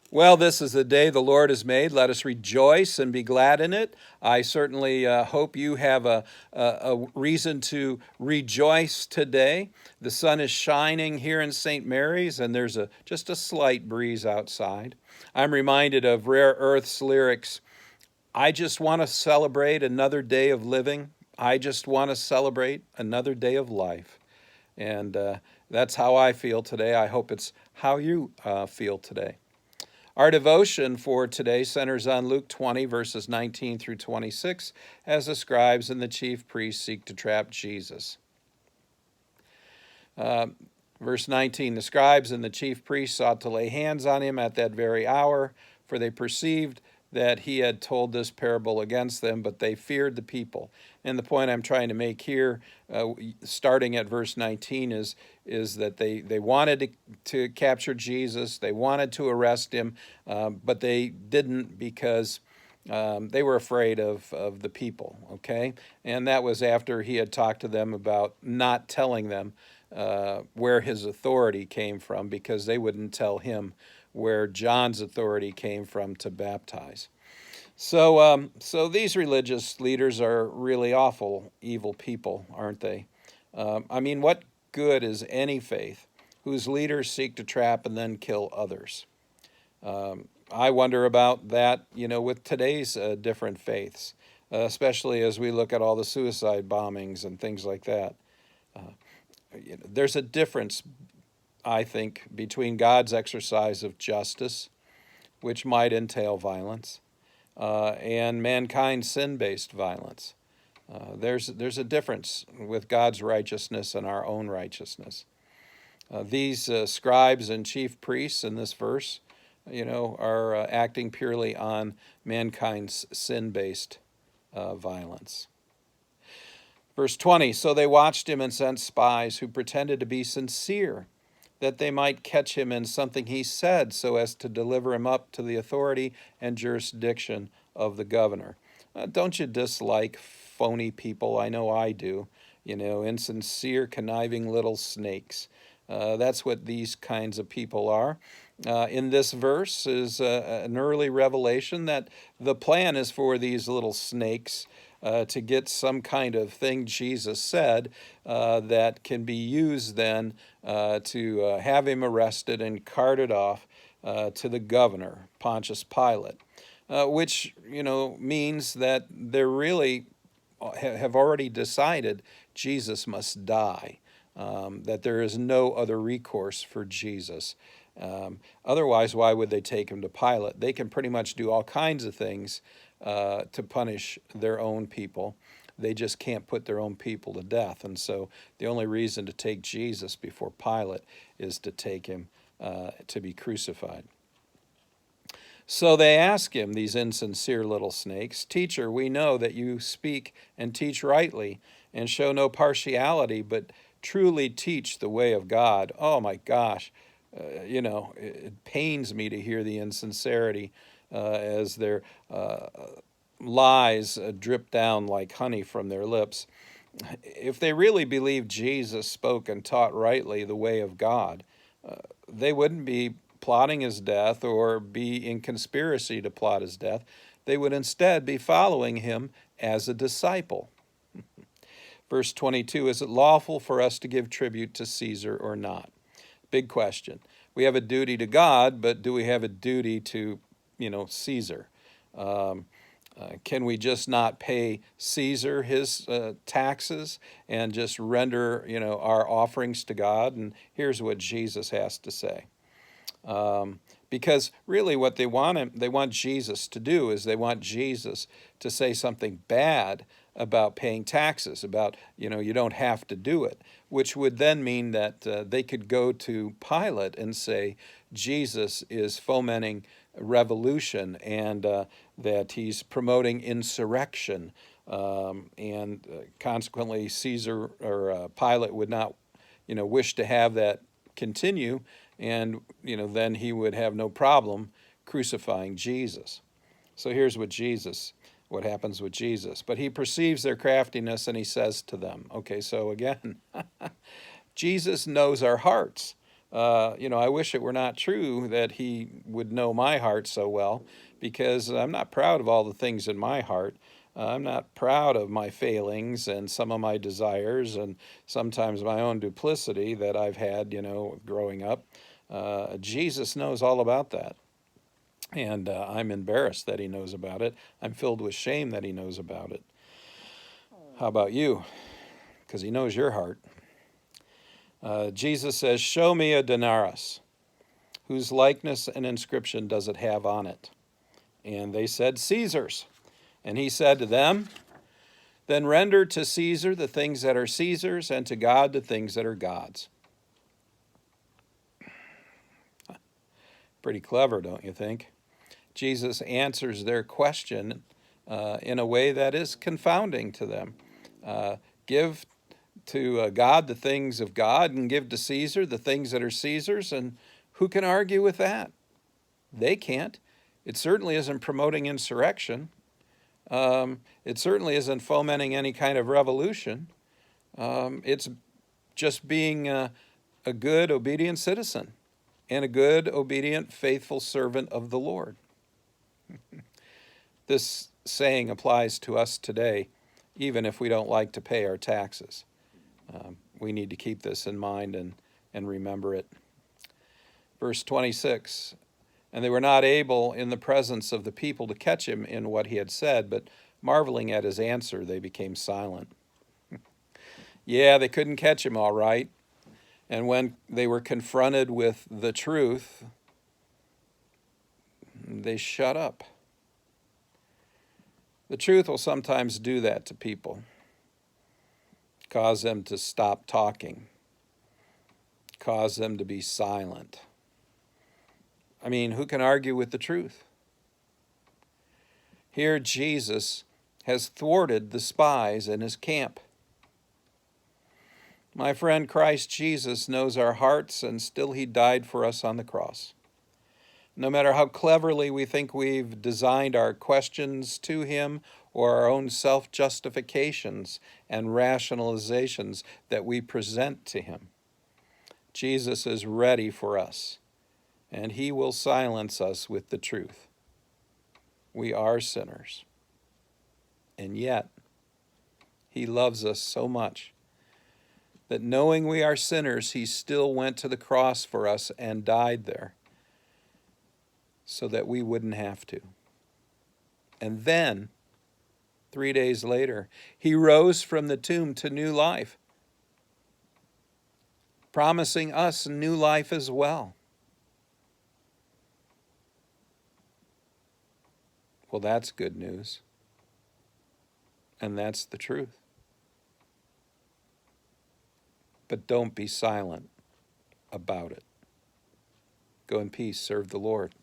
Well, this is the day the Lord has made. Let us rejoice and be glad in it. I certainly hope you have a reason to rejoice today. The sun is shining here in St. Mary's, and there's just a slight breeze outside. I'm reminded of Rare Earth's lyrics. I just want to celebrate another day of living. I just want to celebrate another day of life. And that's how I feel today. I hope it's how you feel today. Our devotion for today centers on Luke 20, verses 19 through 26, as the scribes and the chief priests seek to trap Jesus. Verse 19, the scribes and the chief priests sought to lay hands on him at that very hour, for they perceived that he had told this parable against them, but they feared the people. And the point I'm trying to make here, starting at verse 19, is that they wanted to capture Jesus, they wanted to arrest him, but they didn't because they were afraid of the people, okay? And that was after he had talked to them about not telling them where his authority came from, because they wouldn't tell him where John's authority came from to baptize. So these religious leaders are really awful, evil people, aren't they? I mean, what good is any faith whose leaders seek to trap and then kill others? I wonder about that, with today's different faiths, especially as we look at all the suicide bombings and things like that. There's a difference, I think, between God's exercise of justice, which might entail violence, and mankind's sin-based violence. There's a difference with God's righteousness and our own righteousness. These scribes and chief priests in this verse, are acting purely on mankind's sin-based violence. Verse 20, so they watched him and sent spies who pretended to be sincere, that they might catch him in something he said so as to deliver him up to the authority and jurisdiction of the governor. Don't you dislike phony people? I know I do. Insincere, conniving little snakes. That's what these kinds of people are. In this verse is an early revelation that the plan is for these little snakes to get some kind of thing Jesus said that can be used then to have him arrested and carted off to the governor, Pontius Pilate, which, means that they're really have already decided Jesus must die, that there is no other recourse for Jesus. Otherwise, why would they take him to Pilate? They can pretty much do all kinds of things to punish their own people. They just can't put their own people to death. And so the only reason to take Jesus before Pilate is to take him to be crucified. So they ask him, these insincere little snakes, Teacher, we know that you speak and teach rightly and show no partiality, but truly teach the way of God. Oh my gosh, it pains me to hear the insincerity as their lies drip down like honey from their lips. If they really believed Jesus spoke and taught rightly the way of God, they wouldn't be plotting his death or be in conspiracy to plot his death. They would instead be following him as a disciple. Verse 22, is it lawful for us to give tribute to Caesar or not? Big question. We have a duty to God, but do we have a duty to, Caesar? Can we just not pay Caesar his taxes and just render, our offerings to God? And here's what Jesus has to say. Because really what they want Jesus to do is they want Jesus to say something bad about paying taxes, about, you don't have to do it, which would then mean that they could go to Pilate and say Jesus is fomenting revolution and that he's promoting insurrection. And consequently, Caesar or Pilate would not, wish to have that continue, and then he would have no problem crucifying Jesus. So here's what happens with Jesus. But he perceives their craftiness and he says to them, okay, so again, Jesus knows our hearts. I wish it were not true that he would know my heart so well, because I'm not proud of all the things in my heart. I'm not proud of my failings and some of my desires and sometimes my own duplicity that I've had, growing up. Jesus knows all about that. And I'm embarrassed that he knows about it. I'm filled with shame that he knows about it. How about you? Because he knows your heart. Jesus says, "Show me a denarius. Whose likeness and inscription does it have on it?" And they said, "Caesar's." And he said to them, "Then render to Caesar the things that are Caesar's, and to God the things that are God's." Pretty clever, don't you think? Jesus answers their question in a way that is confounding to them. Give to God the things of God, and give to Caesar the things that are Caesar's, and who can argue with that? They can't. It certainly isn't promoting insurrection. It certainly isn't fomenting any kind of revolution. It's just being a good, obedient citizen and a good, obedient, faithful servant of the Lord. This saying applies to us today, even if we don't like to pay our taxes. We need to keep this in mind and remember it. Verse 26, "And they were not able in the presence of the people to catch him in what he had said, but marveling at his answer, they became silent." Yeah, they couldn't catch him all right. And when they were confronted with the truth, they shut up. The truth will sometimes do that to people, cause them to stop talking, cause them to be silent. I mean, who can argue with the truth? Here, Jesus has thwarted the spies in his camp. My friend, Christ Jesus knows our hearts, and still he died for us on the cross. No matter how cleverly we think we've designed our questions to him, or our own self-justifications and rationalizations that we present to him, Jesus is ready for us, and he will silence us with the truth. We are sinners, and yet he loves us so much that, knowing we are sinners, he still went to the cross for us and died there so that we wouldn't have to. And then, 3 days later, he rose from the tomb to new life, promising us new life as well. Well, that's good news. And that's the truth. But don't be silent about it. Go in peace, serve the Lord.